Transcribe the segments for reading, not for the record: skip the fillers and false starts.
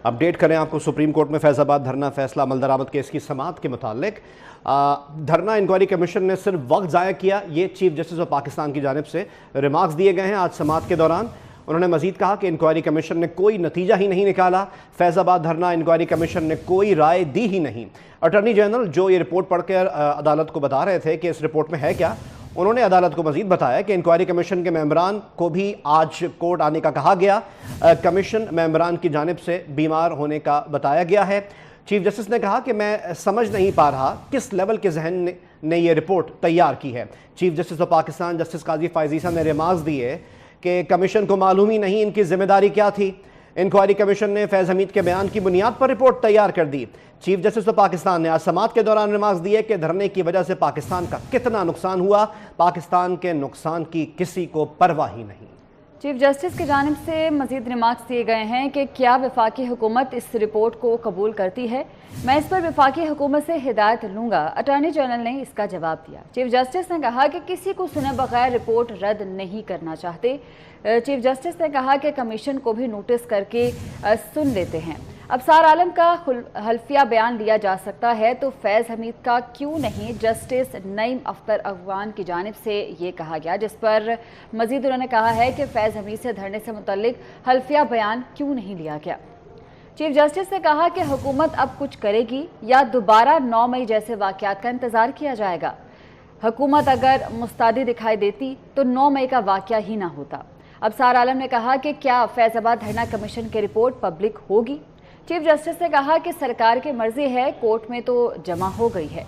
Update करें आपको supreme court में फैज़ाबाद धरना फैसला अमल दरामद केस की समाअत के मुतालिक। धरना इंक्वायरी कमीशन ने सिर्फ वक्त ज़ाया किया, ये चीफ जस्टिस ऑफ पाकिस्तान की जानिब से रिमार्क्स दिए गए हैं आज समाअत के दौरान। उन्होंने मजीद कहा कि इंक्वायरी कमीशन ने कोई नतीजा ही नहीं निकाला, फैज़ाबाद धरना इंक्वायरी कमीशन ने कोई राय दी ही नहीं। अटॉर्नी जनरल जो ये रिपोर्ट पढ़कर अदालत को बता रहे थे कि इस रिपोर्ट में है क्या, उन्होंने अदालत को मजीद बताया कि इंक्वायरी कमीशन के मेंबरान को भी आज कोर्ट आने का कहा गया। कमीशन मेंबरान की जानिब से बीमार होने का बताया गया है। चीफ जस्टिस ने कहा कि मैं समझ नहीं पा रहा किस लेवल के जहन ने ये रिपोर्ट तैयार की है। Chief justice of Pakistan justice Qazi फायजीसा ने रिमार्क्स दिए कि कमीशन को मालूम ही नहीं इनकी जिम्मेदारी क्या थी। इंक्वायरी कमीशन ने फैज़ हमीद के बयान की बुनियाद पर रिपोर्ट तैयार कर दी। चीफ जस्टिस ऑफ पाकिस्तान ने आज समाअत के दौरान रिमार्क्स दिए कि धरने की वजह से पाकिस्तान का कितना नुकसान हुआ, पाकिस्तान के नुकसान की किसी को परवाह ही नहीं। चीफ जस्टिस की जानिब से मजीद रिमार्क्स दिए गए हैं कि क्या वफाकी हुकूमत इस रिपोर्ट को कबूल करती है। मैं इस पर वफाकी हुकूमत से हिदायत लूँगा। अटॉर्नी जनरल ने इसका जवाब दिया। चीफ जस्टिस ने कहा कि किसी को सुने बगैर रिपोर्ट रद्द नहीं करना चाहते। चीफ जस्टिस ने कहा कि कमीशन को भी नोटिस करके सुन लेते हैं। अबसार आलम का हल्फिया बयान लिया जा सकता है तो फैज़ हमीद का क्यों नहीं। जस्टिस नईम अख्तर अफगान की जानिब से ये कहा गया, जिस पर मजीद उन्होंने कहा है कि फैज़ हमीद से धरने से मुतल्लिक हल्फिया बयान क्यों नहीं लिया गया। चीफ जस्टिस ने कहा कि हुकूमत अब कुछ करेगी या दोबारा 9 मई जैसे वाक़यात का इंतज़ार किया जाएगा। हुकूमत अगर मुस्तादी दिखाई देती तो 9 मई का वाक़या ही ना होता। अबसार आलम ने कहा कि क्या फैज़ाबाद धरना कमीशन की रिपोर्ट पब्लिक होगी। चीफ जस्टिस ने कहा कि सरकार की मर्जी है, कोर्ट में तो जमा हो गई है।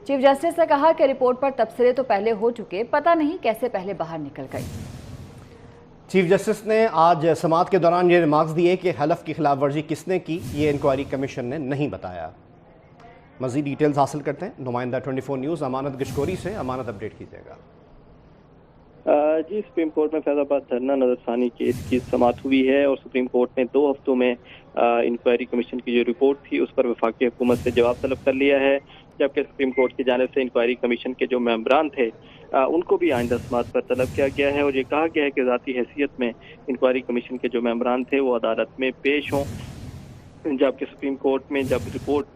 चीफ जस्टिस ने कहा कि रिपोर्ट पर तबसरे तो पहले हो चुके, पता नहीं कैसे पहले बाहर निकल गई। चीफ जस्टिस ने आज समाअत के दौरान ये रिमार्क्स दिए कि हलफ की खिलाफ वर्जी किसने की, ये इंक्वायरी कमीशन ने नहीं बताया। मज़ीद डिटेल्स हासिल करते हैं नुमाइंदा 24 न्यूज़ अमानत गिशकोरी से। अमानत, अपडेट कीजिएगा। जी, सुप्रीम कोर्ट में फैज़ाबाद धरना नज़रसानी केस की समाअत हुई है और सुप्रीम कोर्ट ने 2 हफ्तों में इंक्वायरी कमीशन की जो रिपोर्ट थी उस पर वफाकी हुकूमत से जवाब तलब कर लिया है, जबकि सुप्रीम कोर्ट की जानिब से इंक्वायरी कमीशन के जो मेंबरान थे उनको भी आइंदा समाअत पर तलब किया गया है और ये कहा गया है कि ज़ाती हैसियत में इंक्वायरी कमीशन के जो मेंबरान थे वो अदालत में पेश हों। जबकि सुप्रीम कोर्ट में जब रिपोर्ट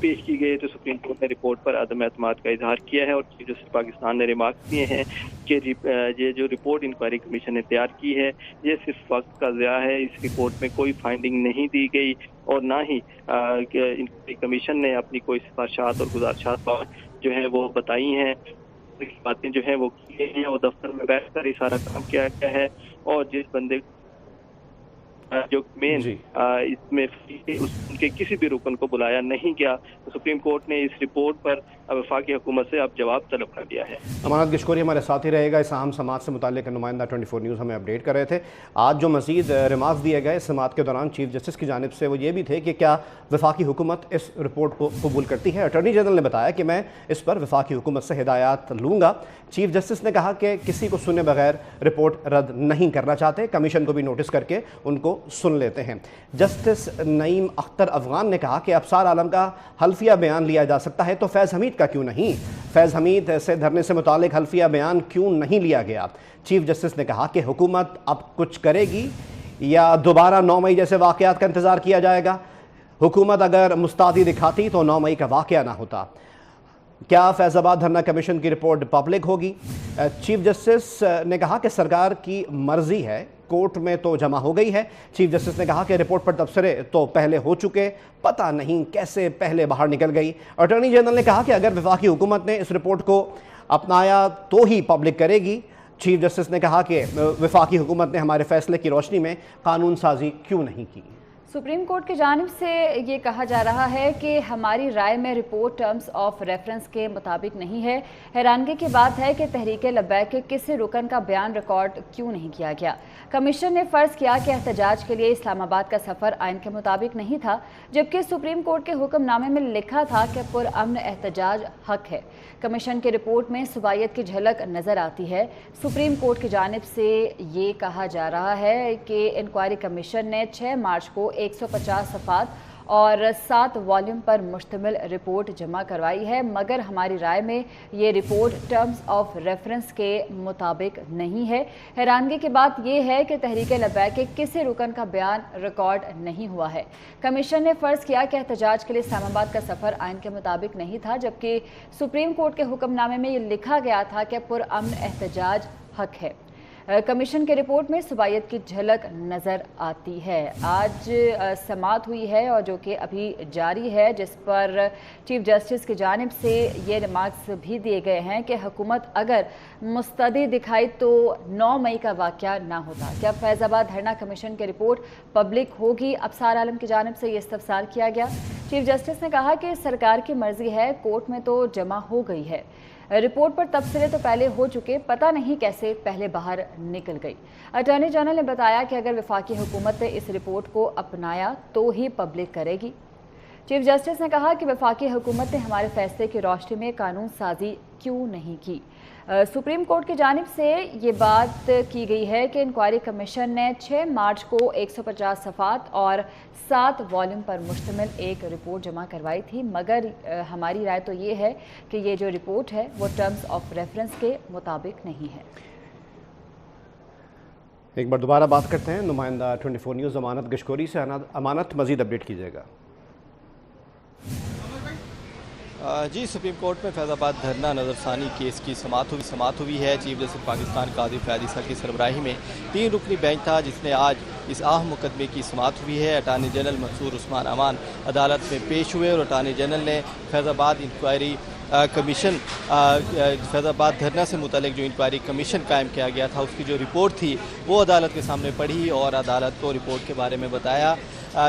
पेश की गई तो सुप्रीम कोर्ट ने रिपोर्ट पर अदम एतमाद का इजहार किया है और चीफ जस्टिस पाकिस्तान ने रिमार्क्स दिए हैं कि ये जो रिपोर्ट इंक्वायरी कमीशन ने तैयार की है ये सिर्फ वक्त का ज़िया है। इस रिपोर्ट में कोई फाइंडिंग नहीं दी गई और ना ही इंक्वायरी कमीशन ने अपनी कोई सिफारिशात और गुजारिशात जो है वो बताई हैं। बातें जो है वो की गई हैं और दफ्तर में बैठ कर ही सारा काम किया गया है और जिस बंदे जो मेन इसमें उनके किसी भी रुकन को बुलाया नहीं गया तो सुप्रीम कोर्ट ने इस रिपोर्ट पर वफाकी हुकूमत से अब जवाब तलब कर दिया है। अमानत गिशकोरी हमारे साथ ही रहेगा। इस अहम समाअत से मुताल्लिक नुमाइंदा 24 न्यूज़ हमें अपडेट कर रहे थे। आज जो मज़ीद रिमार्क्स दिए गए समाअत के दौरान चीफ जस्टिस की जानिब से वो ये भी थे कि क्या वफाकी हुकूमत इस रिपोर्ट को कबूल करती है। अटॉर्नी जनरल ने बताया कि मैं इस पर वफाकी हुकूमत से हिदायत लूँगा। चीफ जस्टिस ने कहा कि किसी को सुने बगैर रिपोर्ट रद्द नहीं करना चाहते, कमीशन को भी नोटिस करके उनको सुन लेते हैं। जस्टिस नईम अख्तर अफगान ने कहा कि अबसार आलम का हल्फिया बयान लिया जा सकता है तो फैज़ हमीद का क्यों नहीं। फैज़ हमीद से धरने से मुतालिक हल्फिया बयान क्यों नहीं लिया गया। चीफ जस्टिस ने कहा कि हुकूमत अब कुछ करेगी या दोबारा 9 मई जैसे वाक़यात का इंतज़ार किया जाएगा। हुकूमत अगर मुस्तादी दिखाती तो 9 मई का वाक़या ना होता। क्या फैज़ाबाद धरना कमीशन की रिपोर्ट पब्लिक होगी। चीफ जस्टिस ने कहा कि सरकार की मर्जी है, कोर्ट में तो जमा हो गई है। चीफ जस्टिस ने कहा कि रिपोर्ट पर तबसरे तो पहले हो चुके, पता नहीं कैसे पहले बाहर निकल गई। अटॉर्नी जनरल ने कहा कि अगर वफाकी हुकूमत ने इस रिपोर्ट को अपनाया तो ही पब्लिक करेगी। चीफ जस्टिस ने कहा कि वफाकी हुकूमत ने हमारे फैसले की रोशनी में कानून साजी क्यों नहीं की। सुप्रीम कोर्ट की जानिब से ये कहा जा रहा है कि हमारी राय में रिपोर्ट टर्म्स ऑफ रेफरेंस के मुताबिक नहीं है। हैरानगी की बात है कि तहरीक लब्बैक के किसी रुकन का बयान रिकॉर्ड क्यों नहीं किया गया। कमीशन ने फ़र्ज़ किया कि एहतजाज के लिए इस्लामाबाद का सफ़र आइन के मुताबिक नहीं था, जबकि सुप्रीम कोर्ट के हुक्मनामे में लिखा था कि पुरअमन एहतजाज हक है। कमीशन की रिपोर्ट में सुबायत की झलक नज़र आती है। सुप्रीम कोर्ट की जानिब से ये कहा जा रहा है कि इंक्वायरी कमीशन ने 6 मार्च को 150 सफ़ात और 7 वॉल्यूम पर मुश्तमिल रिपोर्ट जमा करवाई है, मगर हमारी राय में ये रिपोर्ट टर्म्स ऑफ रेफरेंस के मुताबिक नहीं है। हैरानगी की बात यह है कि तहरीक लब्बैक के किसी रुकन का बयान रिकॉर्ड नहीं हुआ है। कमीशन ने फर्ज किया कि एहतजाज के लिए इस्लामाबाद का सफ़र आइन के मुताबिक नहीं था, जबकि सुप्रीम कोर्ट के हुक्मनामे में ये लिखा गया था कि पुरअमन एहतजाज हक है। कमीशन के रिपोर्ट में सुबायत की झलक नज़र आती है। आज समाअत हुई है और जो कि अभी जारी है, जिस पर चीफ जस्टिस की जानिब से ये रिमार्क्स भी दिए गए हैं कि हुकूमत अगर मुस्तैद दिखाई तो 9 मई का वाक़या ना होता। क्या फैज़ाबाद धरना कमीशन की रिपोर्ट पब्लिक होगी? अफसार आलम की जानिब से ये इस्तफसार किया गया। चीफ जस्टिस ने कहा कि सरकार की मर्जी है, कोर्ट में तो जमा हो गई है। रिपोर्ट पर तबसरे तो पहले हो चुके, पता नहीं कैसे पहले बाहर निकल गई। अटॉर्नी जनरल ने बताया कि अगर वफाकी हुकूमत ने इस रिपोर्ट को अपनाया तो ही पब्लिक करेगी। चीफ जस्टिस ने कहा कि वफाकी हुकूमत ने हमारे फैसले की रोशनी में कानून साजी क्यों नहीं की। सुप्रीम कोर्ट की जानिब से ये बात की गई है कि इंक्वायरी कमीशन ने 6 मार्च को 150 सफ़ात और 7 वॉल्यूम पर मुश्तमिल एक रिपोर्ट जमा करवाई थी, मगर हमारी राय तो ये है कि ये जो रिपोर्ट है वो टर्म्स ऑफ रेफरेंस के मुताबिक नहीं है। एक बार दोबारा बात करते हैं नुमाइंदा 24 न्यूज़ अमानत गशकोरी से। अमानत, मज़ीद अपडेट कीजिएगा। जी, सुप्रीम कोर्ट में फैज़ाबाद धरना नज़रसानी केस की समाअत हुई है। चीफ जस्टिस पाकिस्तान काजी फैज़ ईसा की सरबराही में 3 रुकनी बेंच था, जिसने आज इस अहम मुकदमे की समाअत हुई है। अटार्नी जनरल मंसूर उस्मान अमान अदालत में पेश हुए और अटार्नी जनरल ने फैज़ाबाद इंक्वायरी कमीशन फैज़ाबाद धरना से मुतल्लिक जो इंक्वायरी कमीशन कायम किया गया था उसकी जो रिपोर्ट थी वो अदालत के सामने पढ़ी और अदालत को रिपोर्ट के बारे में बताया,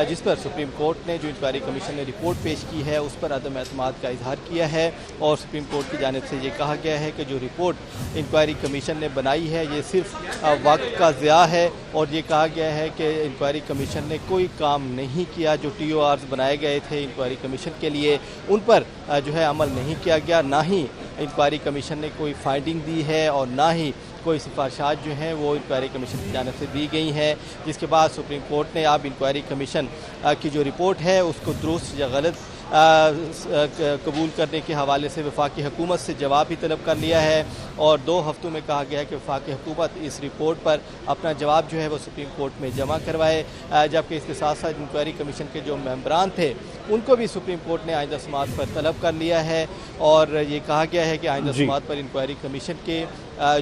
जिस पर सुप्रीम कोर्ट ने जो इंक्वायरी कमीशन ने रिपोर्ट पेश की है उस पर अदम एतमाद का इजहार किया है। और सुप्रीम कोर्ट की जानिब से ये कहा गया है कि जो रिपोर्ट इंक्वायरी कमीशन ने बनाई है ये सिर्फ वक्त का ज़िया है, और ये कहा गया है कि इंक्वायरी कमीशन ने कोई काम नहीं किया। जो TORs बनाए गए थे इंक्वायरी कमीशन के लिए उन पर जो है अमल नहीं किया गया, ना ही इंक्वायरी कमीशन ने कोई फाइंडिंग दी है और ना ही कोई सिफारिशात जो हैं वो इंक्वायरी कमीशन की जानिब से दी गई हैं। जिसके बाद सुप्रीम कोर्ट ने अब इंक्वायरी कमीशन की जो रिपोर्ट है उसको दुरुस्त या गलत कबूल करने के हवाले से वफाकी हुकूमत से जवाब भी तलब कर लिया है और 2 हफ्तों में कहा गया है कि वफाकी हुकूमत इस रिपोर्ट पर अपना जवाब जो है वो सुप्रीम कोर्ट में जमा करवाए। जबकि इसके साथ साथ इंक्वायरी कमीशन के जो मेंबरान थे उनको भी सुप्रीम कोर्ट ने आइंदा समाअत पर तलब कर लिया है और ये कहा गया है कि आइंदा समाअत पर इंक्वायरी कमीशन के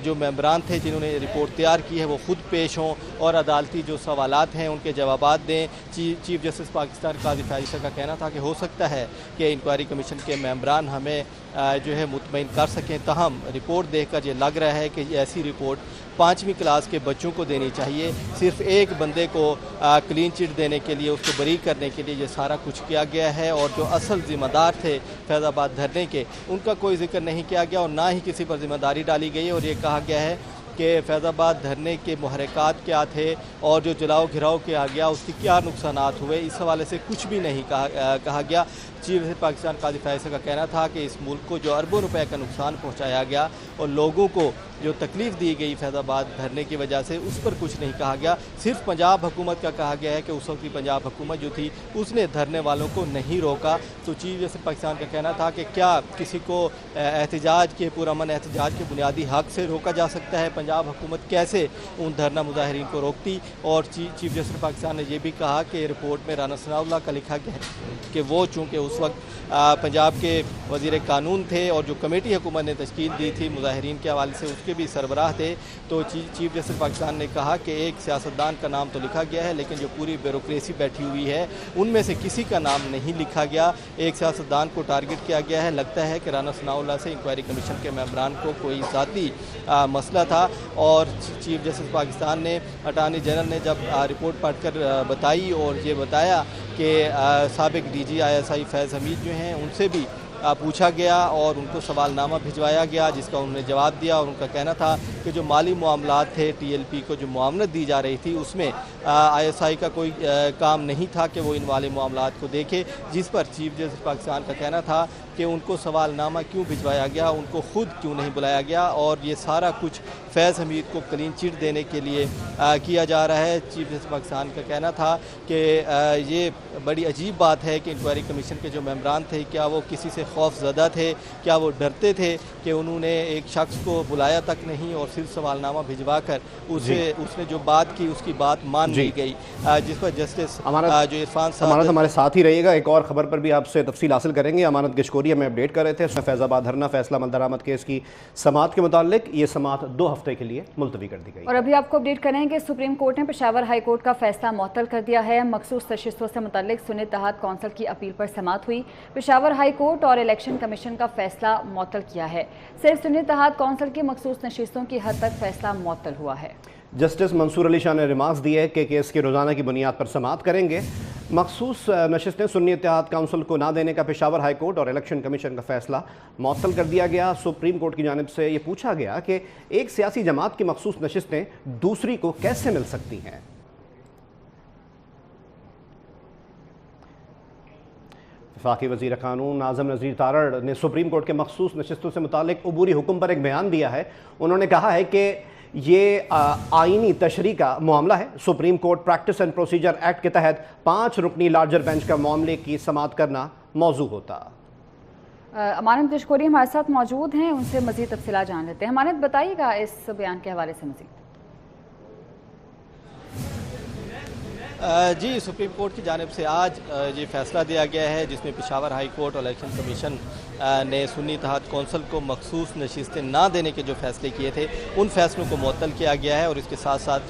जो मेंबरान थे जिन्होंने रिपोर्ट तैयार की है वो खुद पेश हों और अदालती जो सवालात हैं उनके जवाबात दें। चीफ जस्टिस पाकिस्तान काजी फैज़ ईसा का कहना था कि हो सकता है कि इंक्वायरी कमीशन के मेंबरान हमें जो है मुतमईन कर सकें, तहम रिपोर्ट देखकर ये लग रहा है कि ऐसी रिपोर्ट 5वीं क्लास के बच्चों को देनी चाहिए। सिर्फ एक बंदे को क्लीन चिट देने के लिए, उसको बरी करने के लिए ये सारा कुछ किया गया है और जो असल ज़िम्मेदार थे फैज़ाबाद धरने के उनका कोई जिक्र नहीं किया गया और ना ही किसी पर जिम्मेदारी डाली गई। और ये कहा गया है कि फैज़ाबाद धरने के मुहर्रिकात क्या थे और जो जलाओ घिराव किया गया उसके क्या नुकसानात हुए, इस हवाले से कुछ भी नहीं कहा गया। चीफ जस्टिस पाकिस्तान काजी फैज़ ईसा का कहना था कि इस मुल्क को जो अरबों रुपए का नुकसान पहुंचाया गया और लोगों को जो तकलीफ़ दी गई फैज़ाबाद धरने की वजह से उस पर कुछ नहीं कहा गया। सिर्फ पंजाब हुकूमत का कहा गया है कि उस वक्त की पंजाब हुकूमत जो थी उसने धरने वालों को नहीं रोका। तो चीफ जस्टिस पाकिस्तान का कहना था कि क्या किसी को एहतजाज के पुरअमन एहतजाज के बुनियादी हक से रोका जा सकता है, पंजाब हुकूमत कैसे उन धरना मुजाहिरीन को रोकती। और चीफ जस्टिस पाकिस्तान ने यह भी कहा कि रिपोर्ट में राना सनाउल्लाह का लिखा गया है कि वो चूँकि उस वक्त पंजाब के वज़ीर कानून थे और जो कमेटी हुकूमत ने तश्कील दी थी मुजाहिरीन के हवाले से उसके भी सरबराह थे। तो चीफ जस्टिस पाकिस्तान ने कहा कि एक सियासतदान का नाम तो लिखा गया है लेकिन जो पूरी ब्यूरोक्रेसी बैठी हुई है उनमें से किसी का नाम नहीं लिखा गया। एक सियासतदान को टारगेट किया गया है। लगता है कि राना सनाउल्लाह से इंक्वायरी कमीशन के मेंबरान को कोई ज़ाती मसला था। और चीफ जस्टिस पाकिस्तान ने अटार्नी जनरल ने जब रिपोर्ट पढ़कर बताई और ये बताया कि साबिक DG ISI फैज़ हमीद जो हैं उनसे भी पूछा गया और उनको सवालनामा भिजवाया गया जिसका उन्होंने जवाब दिया। और उनका कहना था कि जो माली मामलात थे TLP को जो मुआवनत दी जा रही थी उसमें ISI کا کوئی کام نہیں تھا کہ وہ ان والے معاملات کو دیکھے، جس پر چیف جسٹس پاکستان کا کہنا تھا کہ ان کو سوال نامہ کیوں بھجوایا گیا، ان کو خود کیوں نہیں بلایا گیا، اور یہ سارا کچھ فیض حمید کو کلین چٹ دینے کے لیے کیا جا رہا ہے۔ چیف جسٹس پاکستان کا کہنا تھا کہ یہ بڑی عجیب بات ہے کہ انکوائری کمیشن کے جو ممبران تھے، کیا وہ کسی سے خوف زدہ تھے، کیا وہ ڈرتے تھے کہ انہوں نے ایک شخص کو بلایا تک نہیں اور صرف سوال نامہ بھجوا کر اس نے جو بات کی اس کی بات مان لی گئی، جس پر جسٹس جو عرفان صاحب امانت ہمارے ساتھ ہی رہیے گا۔ ایک اور خبر پر بھی آپ سے تفصیل حاصل کریں گے۔ امانت گشکوری ہمیں اپڈیٹ کر رہے تھے، فیض آباد دھرنا فیصلہ عمل درآمد کیس کی سماعت کے متعلق، یہ سماعت 2 ہفتے کے لیے ملتوی کر دی گئی۔ اور ابھی آپ کو اپڈیٹ کریں کہ سپریم کورٹ نے پشاور ہائی کورٹ کا فیصلہ معطل کر دیا ہے۔ مخصوص نشستوں سے متعلق سنی اتحاد کونسل کی اپیل پر سماعت ہوئی۔ پشاور ہائی کورٹ اور الیکشن کمیشن کا فیصلہ معطل کیا ہے۔ صرف سنی اتحاد کونسل کی مخصوص نشستوں کی حد تک فیصلہ معطل ہوا ہے۔ جسٹس منصور علی شاہ نے ریمارکس دیے کہ کیس کی روزانہ کی بنیاد پر سماعت کریں گے۔ مخصوص نشستیں سنی اتحاد کونسل کو نہ دینے کا پشاور ہائی کورٹ اور الیکشن کمیشن کا فیصلہ معطل کر دیا گیا۔ سپریم کورٹ کی جانب سے یہ پوچھا گیا کہ ایک سیاسی جماعت کی مخصوص نشستیں دوسری کو کیسے مل سکتی ہیں۔ وفاقی وزیر قانون ناظم نذیر تارڑ نے سپریم کورٹ کے مخصوص نشستوں سے متعلق عبوری حکم پر ایک بیان دیا ہے۔ انہوں نے کہا ہے کہ یہ آئینی تشریح کا معاملہ ہے۔ Supreme court practice and procedure act کے تحت 5 رکنی لارجر بینچ کا معاملے کی سماعت کرنا موضوع ہوتا۔ امانت گشکوری ہمارے ساتھ موجود ہیں، ان سے مزید تفصیلات جان لیتے ہیں۔ امانت بتائیے گا اس بیان کے حوالے سے مزید۔ جی، سپریم کورٹ کی جانب سے آج یہ فیصلہ دیا گیا ہے جس میں پشاور ہائی کورٹ اور الیکشن کمیشن نے سنی اتحاد کونسل کو مخصوص نشستیں نہ دینے کے جو فیصلے کیے تھے ان فیصلوں کو معطل کیا گیا ہے، اور اس کے ساتھ ساتھ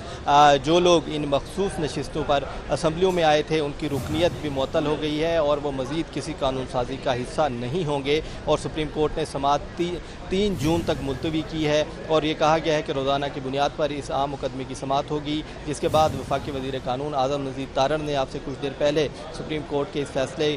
جو لوگ ان مخصوص نشستوں پر اسمبلیوں میں آئے تھے ان کی رکنیت بھی معطل ہو گئی ہے اور وہ مزید کسی قانون سازی کا حصہ نہیں ہوں گے، اور سپریم کورٹ نے سماعت 3 جون تک ملتوی کی ہے، اور یہ کہا گیا ہے کہ روزانہ کی بنیاد پر اس عام مقدمے کی سماعت ہوگی، جس کے بعد وفاقی وزیر قانون اعظم نذیر تارڑ نے آپ سے کچھ دیر پہلے سپریم کورٹ کے اس فیصلے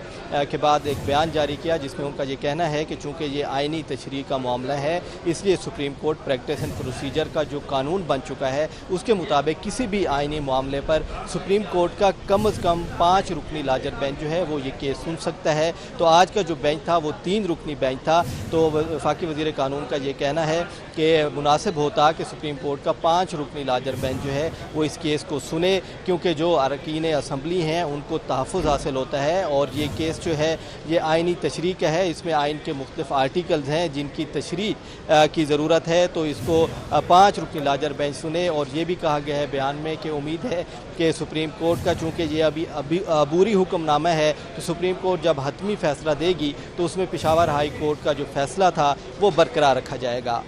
کے بعد ایک بیان جاری کیا جس میں ان کا یہ کہنا ہے کہ چونکہ یہ آئینی تشریح کا معاملہ ہے اس لیے supreme court practice and procedure کا جو قانون بن چکا ہے اس کے مطابق کسی بھی آئینی معاملے پر سپریم کورٹ کا کم از کم 5 رکنی لارجر بینچ جو ہے وہ یہ کیس سن سکتا ہے۔ تو آج کا جو بینچ تھا وہ 3 رکنی بینچ تھا، تو وفاقی وزیر قانون کا یہ کہنا ہے کہ مناسب ہوتا کہ سپریم کورٹ کا 5 رکنی لارجر بینچ جو ہے وہ اس کیس کو سنے، کیونکہ جو اراکین اسمبلی ہیں ان کو تحفظ حاصل ہوتا ہے، اور یہ کیس جو ہے یہ آئینی تشریح کا ہے، اس میں آئین کے مختلف آرٹیکلز ہیں جن کی تشریح کی ضرورت ہے، تو اس کو 5 رکنی لارجر بینچ سنے۔ اور یہ بھی کہا گیا ہے بیان میں کہ امید ہے کہ سپریم کورٹ کا چونکہ یہ ابھی عبوری حکم نامہ ہے تو سپریم کورٹ جب حتمی فیصلہ دے گی تو اس میں پشاور ہائی کورٹ کا جو فیصلہ تھا وہ برقرار رکھا جائے گا۔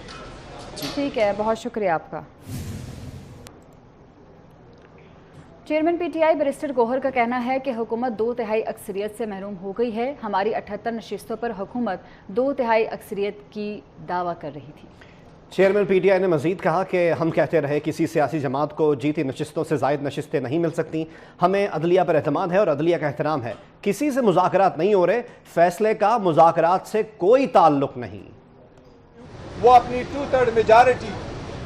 ٹھیک ہے، بہت شکریہ آپ کا۔ Chairman P T I barrister Gohar کا کہنا ہے کہ حکومت 2/3 اکثریت سے محروم ہو گئی ہے۔ ہماری 78 نشستوں پر حکومت 2/3 اکثریت کی دعویٰ کر رہی تھی۔ چیئرمین پی ٹی آئی نے مزید کہا کہ ہم کہتے رہے کسی سیاسی جماعت کو جیتی نشستوں سے زائد نشستیں نہیں مل سکتی، ہمیں عدلیہ پر اعتماد ہے اور عدلیہ کا احترام ہے، کسی سے مذاکرات نہیں ہو رہے، فیصلے کا مذاکرات سے کوئی تعلق نہیں۔ وہ اپنی 2/3 میجارٹی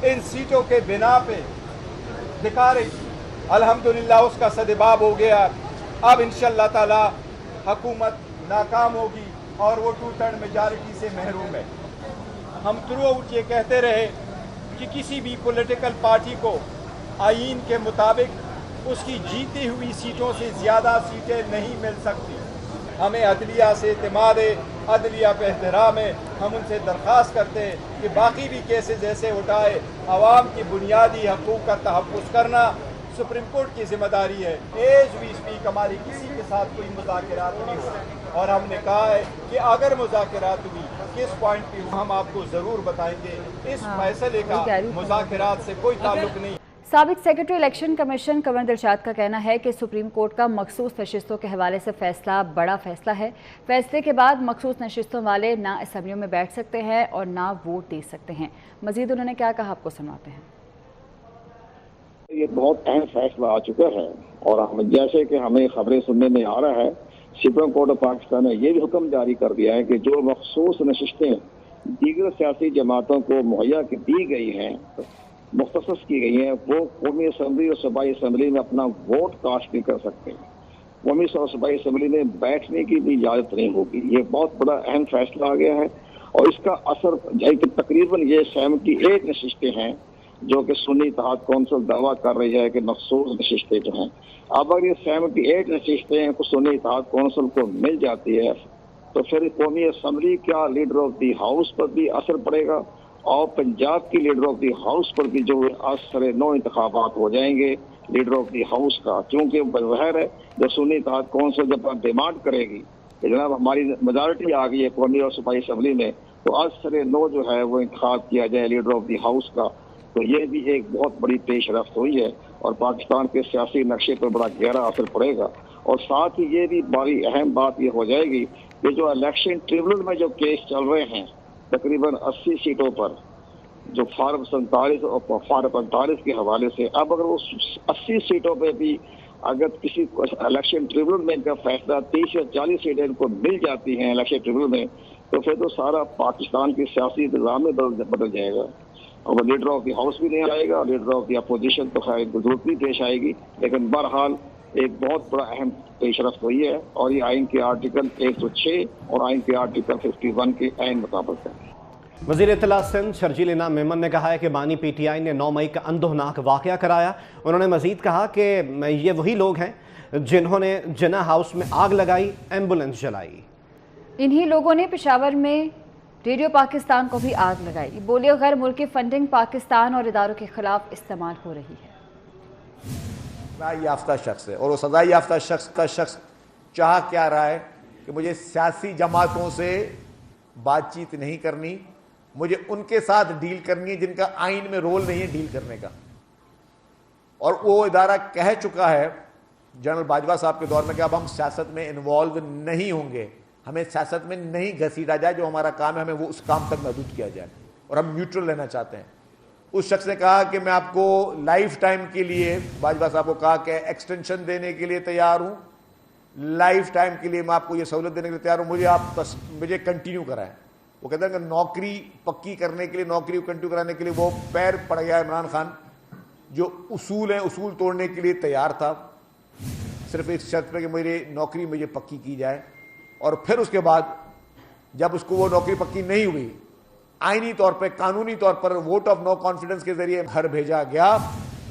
ان سیٹوں کے بنا پہ دکھا رہی تھی، الحمدللہ اس کا سدباب ہو گیا۔ اب انشاءاللہ تعالی حکومت ناکام ہوگی اور وہ 2/3 میجارٹی سے محروم ہے۔ ہم تھرو آؤٹ یہ کہتے رہے کہ کسی بھی پولیٹیکل پارٹی کو آئین کے مطابق اس کی جیتی ہوئی سیٹوں سے زیادہ سیٹیں نہیں مل سکتی۔ ہمیں عدلیہ سے اعتماد ہے، عدلیہ پہ احترام ہے۔ ہم ان سے درخواست کرتے ہیں کہ باقی بھی کیسز ایسے اٹھائے، عوام کی بنیادی حقوق کا تحفظ کرنا سپریم کورٹ کی ذمہ داری ہے۔ ایز وی اسپیک ہماری کسی کے ساتھ کوئی مذاکرات نہیں ہوئی، اور ہم نے کہا ہے کہ اگر مذاکرات ہوئی کس پوائنٹ پہ ہم آپ کو ضرور بتائیں گے۔ اس فیصلے کا مذاکرات سے کوئی تعلق نہیں۔ سابق سیکرٹری الیکشن کمیشن کنور دلشاد کا کہنا ہے کہ سپریم کورٹ کا مخصوص نشستوں کے حوالے سے فیصلہ بڑا فیصلہ ہے۔ فیصلے کے بعد مخصوص نشستوں والے نہ اسمبلیوں میں بیٹھ سکتے ہیں اور نہ ووٹ دے سکتے ہیں۔ مزید انہوں نے کیا کہا آپ کو سناتے ہیں۔ یہ بہت اہم فیصلہ آ چکا ہے، اور جیسے کہ ہمیں خبریں سننے میں آ رہا ہے سپریم کورٹ آف پاکستان نے یہ بھی حکم جاری کر دیا ہے کہ جو مخصوص نشستیں دیگر سیاسی جماعتوں کو مہیا دی گئی ہیں मुख्तसस की गई हैं वो कौमी असम्बली और सूबाई असम्बली में अपना वोट कास्ट नहीं कर सकते। कौमी और सूबाई असम्बली में बैठने की भी इजाज़त नहीं होगी। ये बहुत बड़ा अहम फैसला आ गया है और इसका असर तकरीबन ये 78 नशिस्तें हैं जो कि सुन्नी इत्तेहाद कौंसिल दावा कर रही है कि मखसूस नशिस्तें जो हैं, अब अगर ये 78 नशिस्तें सुन्नी इत्तेहाद कौंसिल को मिल जाती है तो फिर कौमी असम्बली का लीडर ऑफ दी हाउस पर भी असर पड़ेगा और पंजाब की लीडर ऑफ दी हाउस पर भी जो असर नौ इंतखाबात हो जाएंगे लीडर ऑफ दी हाउस का, क्योंकि ज़ाहिर है जब सुन्नी इत्तेहाद कौंसिल जब डिमांड करेगी कि जनाब हमारी मेजॉरिटी आ गई है कौमी और सूबाई असम्बली में तो असर नौ जो है वो इंतखाब किया जाए लीडर ऑफ दी हाउस का, तो ये भी एक बहुत बड़ी पेशरफ्त हुई है और पाकिस्तान के सियासी नक्शे पर बड़ा गहरा असर पड़ेगा। और साथ ही ये भी बड़ी अहम बात ये हो जाएगी कि जो इलेक्शन ट्रिब्यूनल में जो केस चल रहे हैं तकरीबन 80 सीटों पर जो फार्म 47 और फार्म 45 के हवाले से, अब अगर वो 80 सीटों पे भी अगर किसी इलेक्शन ट्रिब्यूनल में इनका फैसला 30 या 40 सीटें इनको मिल जाती हैं इलेक्शन ट्रिब्यूनल में तो फिर तो सारा पाकिस्तान की सियासी निज़ाम में बदल जाएगा और वो लीडर ऑफ द हाउस भी नहीं आएगा और लीडर ऑफ द अपोजिशन तो खैर जरूरत नहीं पेश आएगी। लेकिन बहरहाल एक बहुत बड़ा अहम पेशरफ्त हुई है और ये आइन के आर्टिकल 106 और आइन के आर्टिकल 51 के ऐन मुताबिक है। वज़ीर इत्तला सिंध शर्जील इनाम मेमन ने कहा है कि बानी PTI ने 9 मई का अंदोहनाक वाक़या कराया। उन्होंने मज़ीद कहा कि ये वही लोग हैं जिन्होंने जिना हाउस में आग लगाई, एम्बुलेंस जलाई। इन्हीं लोगों ने पेशावर में रेडियो पाकिस्तान को भी आग लगाई। बोले गैर मुल्की फंडिंग पाकिस्तान और इदारों के खिलाफ इस्तेमाल हो रही है। सज़ा याफ्ता शख्स है और वो सज़ा याफ्ता शख्स चाह क्या रहा है कि मुझे सियासी जमातों से बातचीत नहीं करनी, मुझे उनके साथ डील करनी है जिनका आइन में रोल नहीं है डील करने का। और वो इदारा कह चुका है जनरल बाजवा साहब के दौर में कि अब हम सियासत में इन्वॉल्व नहीं होंगे, हमें सियासत में नहीं घसीटा जाए, जो हमारा काम है हमें वो उस काम तक महदूद किया जाए और हम न्यूट्रल रहना चाहते हैं। उस शख्स ने कहा कि मैं आपको लाइफ टाइम के लिए, बाजवा साहब को कहा कि एक्सटेंशन देने के लिए तैयार हूँ, लाइफ टाइम के लिए मैं आपको ये सहूलत देने के लिए तैयार हूँ, मुझे कंटिन्यू कराएं। वो कहते हैं कि नौकरी पक्की करने के लिए, नौकरी को कंटिन्यू कराने के लिए वो पैर पड़ गया इमरान खान, जो उसूल है उसूल तोड़ने के लिए तैयार था सिर्फ इस शर्त पे कि मेरी नौकरी मुझे पक्की की जाए। और फिर उसके बाद जब उसको वो नौकरी पक्की नहीं हुई, आईनी तौर पे, कानूनी तौर पर वोट ऑफ नो कॉन्फिडेंस के जरिए घर भेजा गया,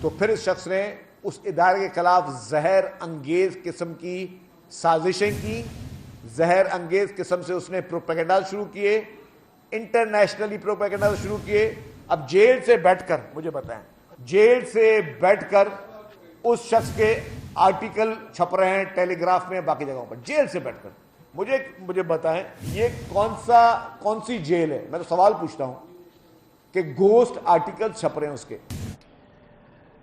तो फिर इस शख्स ने उस इदारे के खिलाफ जहर अंगेज किस्म की साजिशें की, जहर अंगेज किस्म से उसने प्रोपेगेंडा शुरू किए, इंटरनेशनली प्रोपेगेंडा शुरू किए। अब जेल से बैठकर, मुझे बताएं, जेल से बैठकर उस शख्स के आर्टिकल छप रहे हैं टेलीग्राफ में, बाकी जगहों पर, जेल से बैठकर। मुझे बताएं ये कौन सी जेल है? मैं तो सवाल पूछता हूं कि गोस्ट आर्टिकल छप रहे हैं उसके।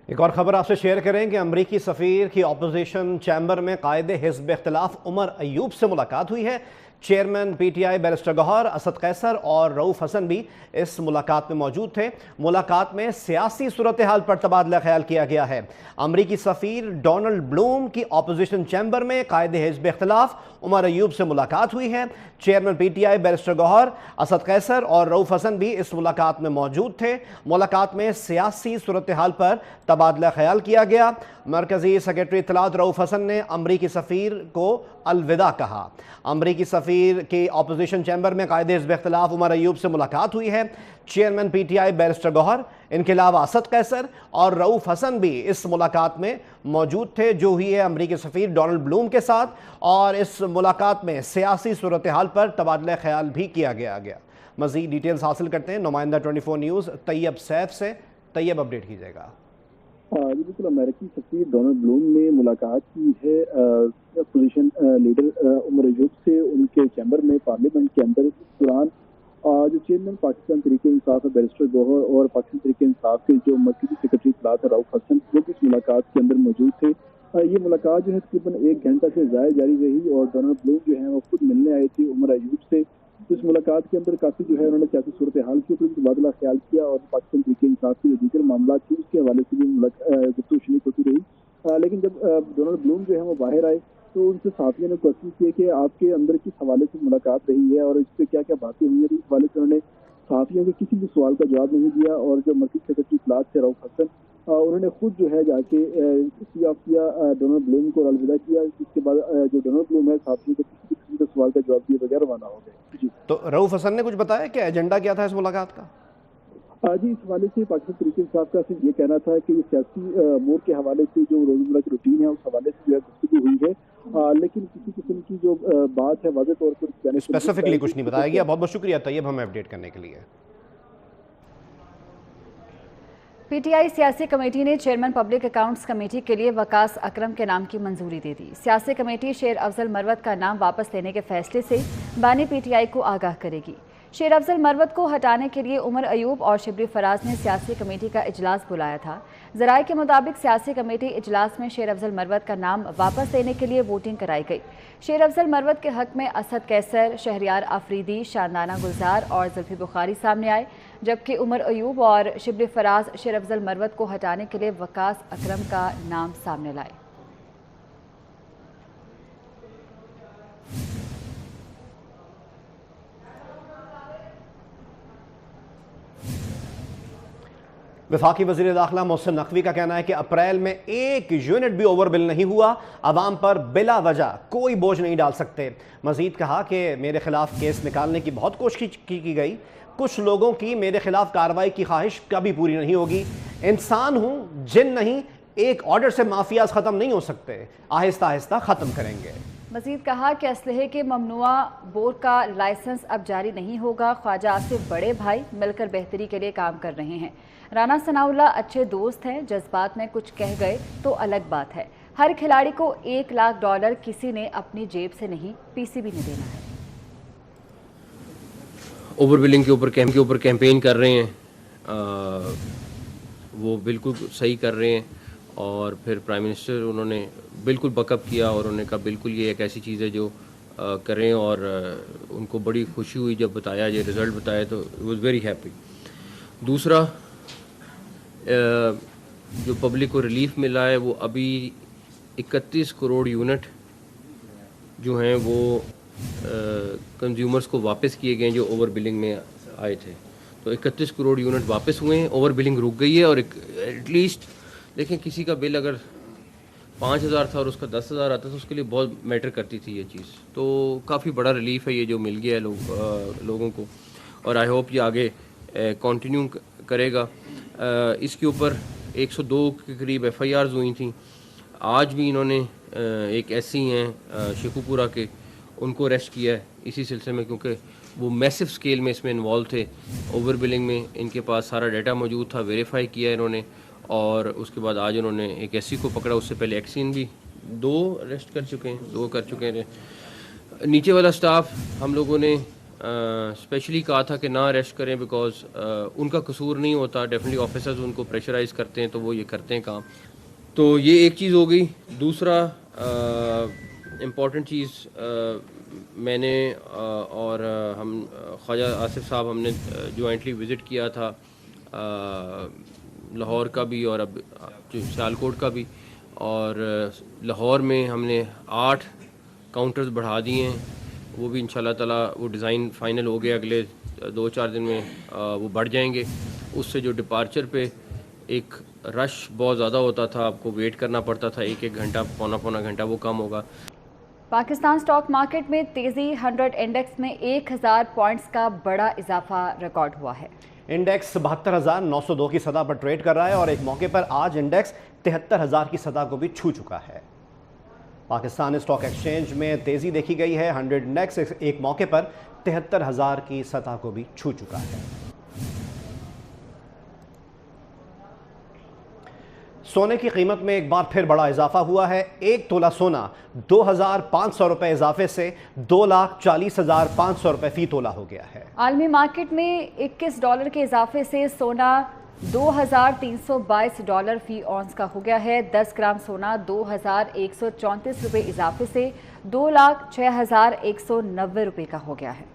एक और खबर आपसे शेयर करें कि अमरीकी सफ़ीर की अपोजिशन चैम्बर में कायदे हिज़्ब इख्तिलाफ उमर अयूब से मुलाकात हुई है। Chairman PTI barrister Gohar, Asad Qaiser और रऊफ हसन भी इस मुलाकात में मौजूद थे। मुलाकात में सियासी सूरत हाल पर तबादला ख्याल किया गया है। अमरीकी सफ़ीर डोनाल्ड ब्लूम की अपोजिशन चैम्बर में कायदे हिज़्ब इख्तिलाफ उमर अयूब से मुलाकात हुई है। Chairman PTI barrister Gohar, Asad Qaiser और रऊफ हसन भी इस मुलाकात में मौजूद थे। मुलाकात में सियासी सूरत हाल पर तबादला ख्याल किया गया। मरकज़ी सेक्रेटरी इत्तलात रऊफ हसन ने अमरीकी सफ़ीर को अलविदा कहा। अमरीकी सफ़ीर की अपोजिशन चैम्बर में कायदे हिज़्ब इख्तिलाफ उमर अयूब से मुलाकात हुई है। चेयरमैन PTI बैरिस्टर गौहर, इनके अलावा असद कैसर और रऊफ हसन भी इस मुलाकात में मौजूद थे, जो हुई है अमरीकी सफ़ीर डोनाल्ड ब्लूम के साथ। और इस मुलाकात में सियासी सूरत हाल पर तबादला ख्याल भी किया गया। मज़ीद डिटेल्स हासिल करते हैं नुमाइंदा 24 न्यूज़ तैयब सैफ से। तैयब, अपडेट कीजिएगा। जी बिल्कुल, अमेरिकी सफ़ीर डोनाल्ड ब्लूम ने मुलाकात की है अपोजिशन लीडर उमर अयूब से उनके चैम्बर में, पार्लियामेंट के अंदर। इस दौरान जो चेयरमैन पाकिस्तान तहरीक इंसाफ बैरिस्टर गौहर और पाकिस्तान तहरीक इंसाफ के जो मरकज़ी सेक्रेटरी इत्तलात रऊफ हसन, वो भी इस मुलाकात के अंदर मौजूद थे। ये मुलाकात जो है तकरीबन 1 घंटा से ज़्यादा जारी रही और डोनाल्ड ब्लूम जो है वो खुद मिलने आए थे उमर अयूब से। इस मुलाकात के अंदर काफ़ी जो है उन्होंने सियासी सूरत हाल की ऊपर तबादला ख्याल किया और पाकिस्तान तहरीक इंसाफ के जो दीगर मामला थे उसके हवाले से भी गुफ्तगू शरीक होती रही। लेकिन जब डोनाल्ड ब्लूम जो है वो बाहर आए तो उनसे साथियों ने क्वेश्चन किए कि आपके अंदर किस हवाले से मुलाकात रही है और इस पर क्या क्या बातें हुई है। तो इस हवाले से उन्होंने صحافیوں کے کسی بھی سوال کا جواب نہیں دیا، اور جو مرکزی سیکرٹری اطلاعات تھے رؤف حسن، انہوں نے خود جو ہے جا کے سی آف کیا ڈونلڈ بلوم کو، الوداع کیا. اس کے بعد جو ڈونلڈ بلوم ہے صحافیوں کے کسی قسم کے سوال کا جواب دیے بغیر روانہ ہو گئے. جی تو رؤف حسن نے کچھ بتایا کہ ایجنڈا کیا تھا اس ملاقات کا؟ جی، اس حوالے سے پاکستان تحریک انصاف کا صرف یہ کہنا تھا کہ یہ سیاسی امور کے حوالے سے جو روزمرہ کی روٹین ہے اس حوالے سے جو ہے گفتگو ہوئی ہے، لیکن کسی قسم کی جو بات ہے واضح طور پر اسپیسیفکلی کچھ نہیں بتایا گیا. بہت بہت شکریہ طیب ہمیں اپڈیٹ کرنے کے لیے. پی ٹی آئی سیاسی کمیٹی نے چیئرمین پبلک اکاؤنٹس کمیٹی کے لیے وقاص اکرم کے نام کی منظوری دے دی. سیاسی کمیٹی شیر افضل مروت کا نام واپس لینے کے فیصلے سے بانی پی ٹی آئی کو آگاہ کرے گی. شیر افضل مروت کو ہٹانے کے لیے عمر ایوب اور شبلی فراز نے سیاسی کمیٹی کا اجلاس بلایا تھا. ذرائع کے مطابق سیاسی کمیٹی اجلاس میں شیر افضل مروت کا نام واپس لینے کے لیے ووٹنگ کرائی گئی. شیر افضل مروت کے حق میں اسد کیسر، شہریار آفریدی، شاندانہ گلزار اور زلفی بخاری سامنے آئے، جبکہ عمر ایوب اور شبلی فراز شیر افضل مروت کو ہٹانے کے لیے وقاص اکرم کا نام سامنے لائے. وفاقی وزیر داخلہ محسن نقوی کا کہنا ہے کہ اپریل میں ایک یونٹ بھی اوور بل نہیں ہوا، عوام پر بلا وجہ کوئی بوجھ نہیں ڈال سکتے. مزید کہا کہ میرے خلاف کیس نکالنے کی بہت کوشش کی گئی، کچھ لوگوں کی میرے خلاف کارروائی کی خواہش کبھی پوری نہیں ہوگی. انسان ہوں، جن نہیں. ایک آرڈر سے مافیاز ختم نہیں ہو سکتے، آہستہ آہستہ ختم کریں گے. مزید کہا کہ اسلحے کے ممنوعہ بور کا لائسنس اب جاری نہیں ہوگا. خواجہ آصف بڑے بھائی مل کر بہتری کے لیے کام کر رہے ہیں. رانا ثناء اللہ اچھے دوست ہیں، جذبات میں کچھ کہہ گئے تو الگ بات ہے. ہر کھلاڑی کو $1,00,000 کسی نے اپنی جیب سے نہیں، پی سی بی نے دینا ہے. اوور بلنگ کے اوپر کیمپین کر رہے ہیں، وہ بالکل صحیح کر رہے ہیں. اور پھر پرائم منسٹر انہوں نے بالکل بک اپ کیا اور انہوں نے کہا بالکل یہ ایک ایسی چیز ہے جو کریں، اور ان کو بڑی خوشی ہوئی جب بتایا، یہ رزلٹ بتایا تو واز ویری ہیپی. دوسرا جو پبلک کو ریلیف ملا ہے وہ ابھی 31 کروڑ یونٹ جو ہیں وہ کنزیومرز کو واپس کیے گئے ہیں جو اوور بلنگ میں آئے تھے. تو 31 کروڑ یونٹ واپس ہوئے ہیں، اوور بلنگ رک گئی ہے. اور ایٹ لیسٹ دیکھیں، کسی کا بل اگر 5,000 تھا اور اس کا 10,000 آتا تو اس کے لیے بہت میٹر کرتی تھی یہ چیز. تو کافی بڑا ریلیف ہے یہ جو مل گیا ہے لوگوں کو، اور آئی ہوپ یہ آگے کنٹینیو کرے گا. اس کے اوپر 102 کے قریب ایف آئی آرز ہوئی تھیں. آج بھی انہوں نے ایک ایسی ہیں شیخو پورہ کے، ان کو اریسٹ کیا ہے اسی سلسلے میں، کیونکہ وہ میسو اسکیل میں اس میں انوالو تھے. اوور بلنگ میں ان کے پاس سارا ڈیٹا موجود تھا، ویریفائی کیا انہوں نے. اور اس کے بعد آج انہوں نے ایک ایسی کو پکڑا. اس سے پہلے ایکسین بھی 2 اریسٹ کر چکے ہیں. نیچے والا سٹاف ہم لوگوں نے اسپیشلی کہا تھا کہ نہ اریسٹ کریں، بیکاز ان کا قصور نہیں ہوتا. ڈیفینیٹلی آفیسرز ان کو پریشرائز کرتے ہیں تو وہ یہ کرتے ہیں کام. تو یہ ایک چیز ہو گئی. دوسرا امپورٹنٹ چیز میں نے اور ہم خواجہ آصف صاحب ہم نے جوائنٹلی وزٹ کیا تھا لاہور کا بھی اور اب سیالکوٹ کا بھی. اور لاہور میں ہم نے 8 کاؤنٹرز بڑھا دیے ہیں. وہ بھی انشاءاللہ تعالیٰ وہ ڈیزائن فائنل ہو گیا، اگلے 2-4 دن میں وہ بڑھ جائیں گے. اس سے جو ڈپارچر پہ ایک رش بہت زیادہ ہوتا تھا، آپ کو ویٹ کرنا پڑتا تھا 1 گھنٹہ، پونا گھنٹہ، وہ کم ہوگا. پاکستان سٹاک مارکیٹ میں تیزی. 100 انڈیکس میں 1000 پوائنٹس کا بڑا اضافہ ریکارڈ ہوا ہے. انڈیکس 72,902 کی سطح پر ٹریڈ کر رہا ہے اور ایک موقع پر آج انڈیکس 73,000 کی سطح کو بھی چھو چکا ہے. پاکستان اسٹاک ایکسچینج میں تیزی دیکھی گئی ہے. 100 انڈیکس ایک موقع پر 73,000 کی سطح کو بھی چھو چکا ہے. سونے کی قیمت میں ایک بار پھر بڑا اضافہ ہوا ہے. 1 تولہ سونا 2,500 روپے اضافے سے 2,40,500 روپے فی تولہ ہو گیا ہے. عالمی مارکیٹ میں $21 کے اضافے سے سونا $2,322 فی اونس کا ہو گیا ہے. 10 گرام سونا 2,134 روپے اضافے سے 2,06,190 روپے کا ہو گیا ہے.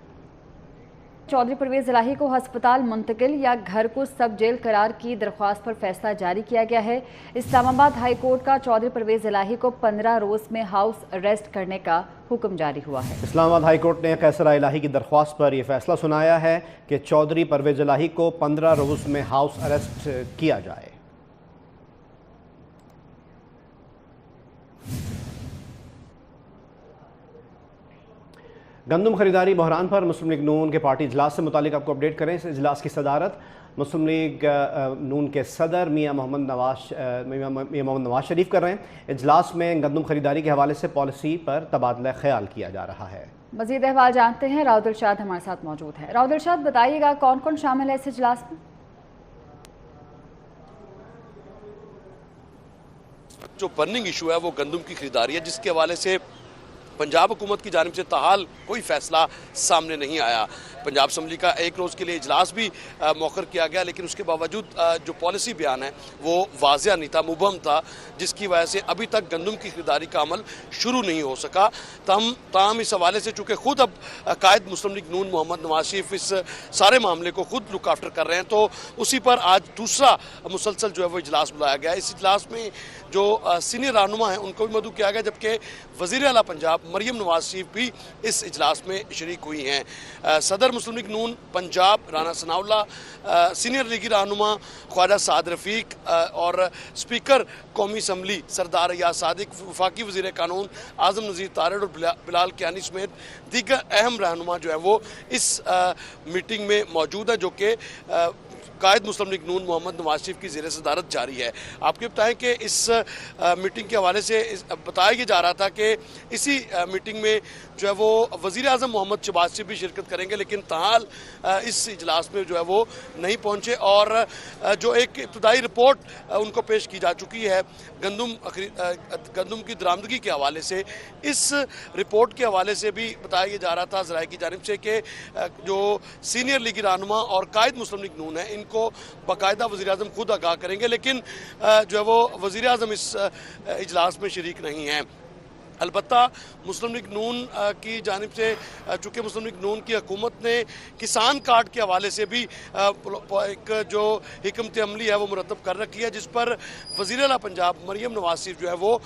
चौधरी परवेज इलाही को अस्पताल मुंतकिल या घर को सब जेल करार की दरख्वास्त पर फैसला जारी किया गया है। इस्लामाबाद हाई कोर्ट का चौधरी परवेज इलाही को 15 रोज में हाउस अरेस्ट करने का हुक्म जारी हुआ है। इस्लामाबाद हाई कोर्ट ने कैसर इलाही की दरख्वास्त पर यह फैसला सुनाया है कि चौधरी परवेज इलाही को 15 रोज में हाउस अरेस्ट किया जाए। गंदम खरीदारी बहरान पर मुस्लिम लीग नून के पार्टी इजलास से मुतालिक आपको अपडेट करें। इस इजलास की सदारत मुस्लिम लीग नून के सदर मियां मोहम्मद नवाज शरीफ कर रहे हैं। इजलास में गंदम खरीदारी के हवाले से पॉलिसी पर तबादला ख्याल किया जा रहा है। मजीद अहवाल जानते हैं, राउद इरशाद हमारे साथ मौजूद है। राउद इरशाद, बताइएगा कौन कौन शामिल है इस इजलास में? जो बर्निंग इशू है वो गंदम की खरीदारी है, जिसके हवाले से पंजाब हुकूमत की जानिब से ताहाल कोई फैसला सामने नहीं आया। पंजाब असम्बली का एक रोज़ के लिए इजलास भी मौखर किया गया, लेकिन उसके बावजूद जो पॉलिसी बयान है वो वाज़िया नहीं था, मुबहम था, जिसकी वजह से अभी तक गंदम की खरीदारी का अमल शुरू नहीं हो सका। ताहम इस हवाले से चूँकि खुद अब कायद मुस्लिम लीग नून मोहम्मद नवाज शरीफ इस सारे मामले को खुद लुक आफ्टर कर रहे हैं, तो उसी पर आज दूसरा मुसलसल जो है वो इजलास बुलाया गया। इस इजलास में जो सीनियर रहनुमा हैं उनको भी मदऊ किया गया, जबकि वज़ीर आला पंजाब मरियम नवाज शरीफ भी इस इजलास में शरीक हुई हैं। सदर मुस्लिम लीग नून पंजाब राना सनाउल्लाह, सीनियर लीगी रहनुमा ख्वाजा साद रफ़ीक और स्पीकर कौमी असम्बली सरदार रियाज सादिक, वफाकी वज़ीर कानून आज़म नज़ीर तारड़ और बिलाल कियानी समेत दीगर अहम रहनुमा जो है वो इस मीटिंग में मौजूद है, जो कि कायद मुस्लिम लीग नून मोहम्मद नवाज शरीफ की ज़ेर सदारत जारी है। आपको बताएं कि इस मीटिंग के हवाले से बताया जा रहा था कि इसी मीटिंग में जो है वो वज़ीर आज़म मोहम्मद शहबाज शरीफ भी शिरकत करेंगे, लेकिन ताहाल इस इजलास में जो है वो नहीं पहुँचे। और जो एक इब्तदाई रिपोर्ट उनको पेश की जा चुकी है गंदम की दरामदगी के हवाले से, इस रिपोर्ट के हवाले से भी बताया जा रहा था ज़राए की जानिब से कि जो सीनियर लीगी रहनुमा और कायद मुस्लिम लीग नून है इनको बाकायदा वज़ीर आज़म खुद आगाह करेंगे, लेकिन जो है वो वज़ीर आज़म इस इजलास में शरीक नहीं हैं। अलबत्ता मुस्लिम लीग नून की जानिब से चूँकि मुस्लिम लीग नून की हुकूमत ने किसान कार्ड के हवाले से भी एक जो हिकमत अमली है वो मुरतब कर रखी है, जिस पर वज़ीर आला पंजाब मरियम नवाज शरीफ जो है वो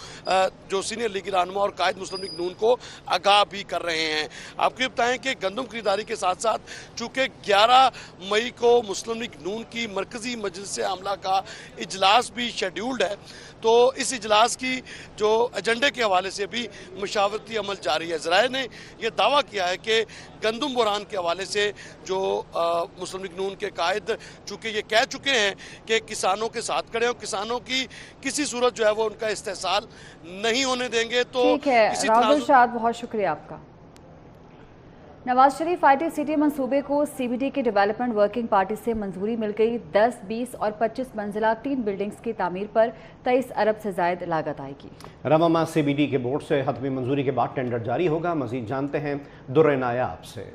जो सीनियर लीगी रहनुमा और कायद मुस्लिम लीग नून को आगाह भी कर रहे हैं। आपको ये बताएं कि गंदम खरीदारी के साथ साथ चूँकि 11 मई को मुस्लिम लीग नून की मरकज़ी मजलिस आमला का इजलास भी शेड्यूल्ड है, तो इस इजलास की जो एजेंडे के हवाले से भी मशावरती अमल जारी है। ज़राए ने यह दावा किया है कि गंदम बहरान के हवाले से जो मुस्लिम लीग नून के कायद चूँकि ये कह चुके हैं कि किसानों के साथ खड़े हो, किसानों की किसी सूरत जो है वो उनका इस्तेहसाल नहीं होने देंगे। तो ठीक है राहुल शाद, बहुत शुक्रिया आपका। नवाज शरीफ ITCT मंसूबे को CBD की डेवलपमेंट वर्किंग पार्टी से मंजूरी मिल गई। 10, 20 और 25 मंजिला 3 बिल्डिंग्स की तामीर पर 23 अरब से ज़ायद लागत आएगी। रवा माह CBD के बोर्ड से हतमी मंजूरी के बाद टेंडर जारी होगा। मजीद जानते हैं दुर्र नायाब से।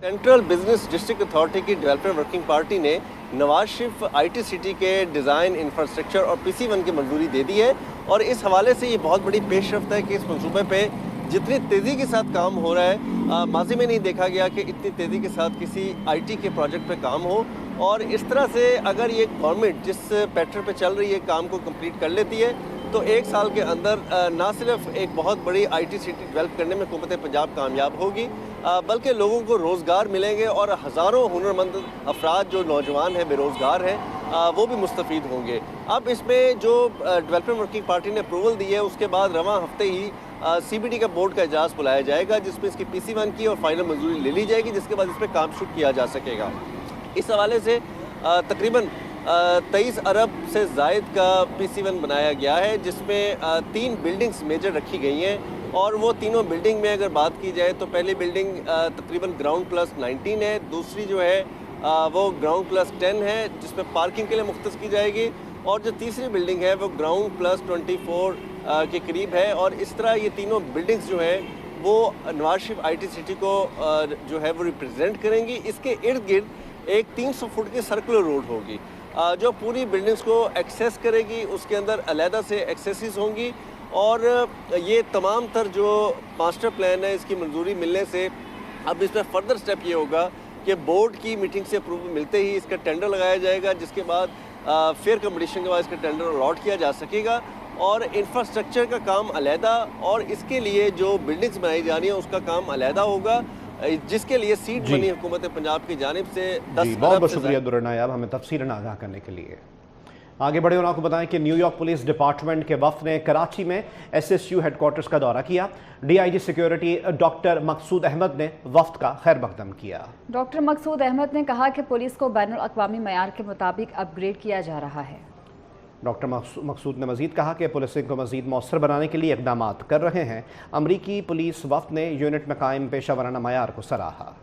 सेंट्रल बिजनेस डिस्ट्रिक्ट अथॉरिटी की डेवलपमेंट वर्किंग पार्टी ने नवाज शरीफ ITCT के डिज़ाइन, इंफ्रास्ट्रक्चर और PC1 की मंजूरी दे दी है, और इस हवाले से ये बहुत बड़ी पेशरफ्त है कि इस मंसूबे पे जितनी तेज़ी के साथ काम हो रहा है, माजी में नहीं देखा गया कि इतनी तेज़ी के साथ किसी IT के प्रोजेक्ट पे काम हो। और इस तरह से अगर ये गवर्नमेंट जिस पैटर्न पे चल रही है काम को कंप्लीट कर लेती है, तो 1 साल के अंदर ना सिर्फ एक बहुत बड़ी ITCT डेवलप करने में हुकूमत पंजाब कामयाब होगी, बल्कि लोगों को रोज़गार मिलेंगे और हज़ारों हुनरमंद अफराद जो नौजवान हैं, बेरोज़गार हैं, वो भी मुस्तफ़ीद होंगे। अब इसमें जो डेवलपमेंट वर्किंग पार्टी ने अप्रूवल दी है, उसके बाद रवां हफ्ते ही CBD का बोर्ड का इजलास बुलाया जाएगा, जिसमें इसकी PC1 की और फाइनल मंजूरी ले ली जाएगी, जिसके बाद इस पर काम शुरू किया जा सकेगा। इस हवाले से तकरीबन 23 अरब से ज़ायद का PC1 बनाया गया है, जिसमें 3 बिल्डिंग्स मेजर रखी गई हैं, और वो तीनों बिल्डिंग में अगर बात की जाए तो पहली बिल्डिंग तकरीबन ग्राउंड प्लस 19 है, दूसरी जो है वो ग्राउंड प्लस 10 है जिसमें पार्किंग के लिए मुख्तस की जाएगी, और जो तीसरी बिल्डिंग है वो ग्राउंड प्लस 24 के करीब है। और इस तरह ये तीनों बिल्डिंग्स जो है वो नवाज शरीफ ITCT को जो है वो रिप्रेजेंट करेंगी। इसके इर्द गिर्द एक 300 फुट की सर्कुलर रोड होगी जो पूरी बिल्डिंग्स को एक्सेस करेगी। उसके अंदर अलहदा से एक्सेसिस होंगी, और ये तमाम तर जो मास्टर प्लान है इसकी मंजूरी मिलने से अब इसमें फर्दर स्टेप ये होगा कि बोर्ड की मीटिंग से अप्रूवल मिलते ही इसका टेंडर लगाया जाएगा, जिसके बाद फेयर कंपटीशन के बाद इसका टेंडर अलॉट किया जा सकेगा और इंफ्रास्ट्रक्चर का काम अलहदा और इसके लिए जो बिल्डिंग्स बनाई जा रही हैं उसका काम अलहदा होगा, जिसके लिए सीट बनी हुकूमत पंजाब की जानिब से 10 बहुत बहुत शुक्रिया दुर्र नायाब हमें तफसीलन आगाह करने के लिए। आगे बढ़े और आपको बताएं कि न्यूयॉर्क पुलिस डिपार्टमेंट के वफ्द ने कराची में SSU हेडक्वार्टर्स का दौरा किया। DIG सिक्योरिटी डॉक्टर मकसूद अहमद ने वफ्द का खैर मकदम किया। डॉक्टर मकसूद अहमद ने कहा कि पुलिस को बैनुल अक़वामी मयार के मुताबिक अपग्रेड किया जा रहा है। डॉक्टर मकसूद ने मजीद कहा कि पुलिसिंग को मजीद मौसर बनाने के लिए इक़दामात कर रहे हैं। अमरीकी पुलिस वफ्द ने यूनिट में कायम पेशा वराना मयार को सराहा।